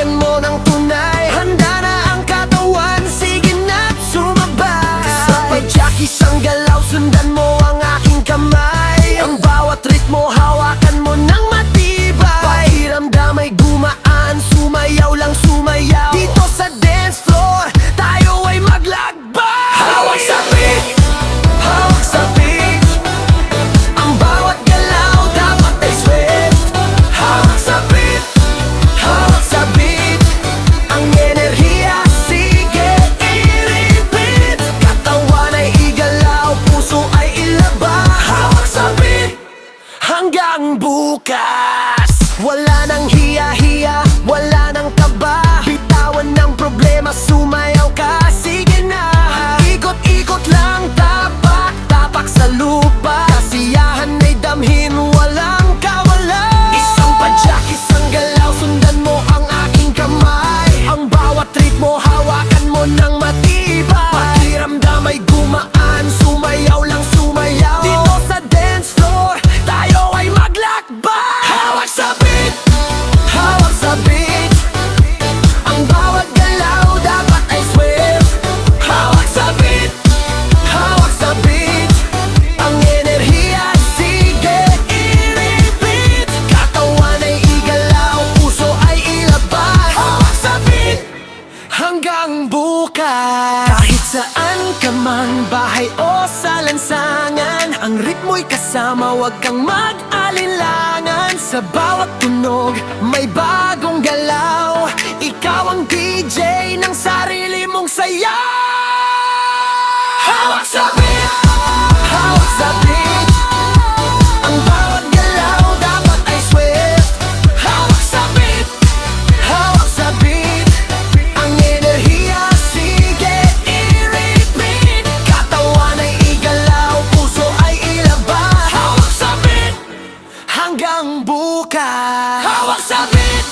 Panindigan mo ng tunay, handa na ang katawan, sige na't sumabay. Sa padyak isang galaw, sundan mo ang aking kamay. Ang bawat ritmo, hawakan mo ng matibay. Pakiramdam ay gumaan, sumayaw lang sumayaw. Dito sa dance floor, tayo ay maglakbay. Hawak sa beat, hawak sa beat. Ang bawat galaw dapat ay swift. Hawak sa beat, hawak sa beat. Ang enerhiya, sige i-repeat. Katawan ay igalaw, puso ay ilaba. Hawak sa beat, hanggang bukas. Wala nang hiya-hiya, wala nang kaba. Bitawan ng problema, sumayaw ka, sige na. Ikot-ikot lang, tapak, tapak sa lupa. Kasiyahan ay damhin, walang kawalan. Isang padyak, isang galaw, sundan mo ang aking kamay. Ang bawat ritmo, hawakan mo ng matibay. Pakiramdam ay gumaan, sumayaw lang sumayaw. Dito sa dance floor, tayo ay maglakbay. Hawak sa beat, hawak sa beat. Ang bawat galaw dapat ay swift. Hawak sa beat, hawak sa beat. Ang enerhiya, sige i-repeat. Katawan ay igalaw, puso ay ilabas. Hawak sa beat, hanggang bukas. Kahit saan ka man, bahay o sa lansangan, ang ritmo'y kasama, wag kang mag-alinlangan. Sa bawat tunog, may bagong galaw. Ikaw ang DJ ng sarili mong saya. Hawak sa beat, hawak sa beat. Ang bawat galaw dapat ay swift. Hawak sa beat, hawak sa beat. Ang enerhiya, sige i-repeat. Katawan ay igalaw, puso ay ilabas. Hawak sa beat, hanggang bukas. Hawak sa beat,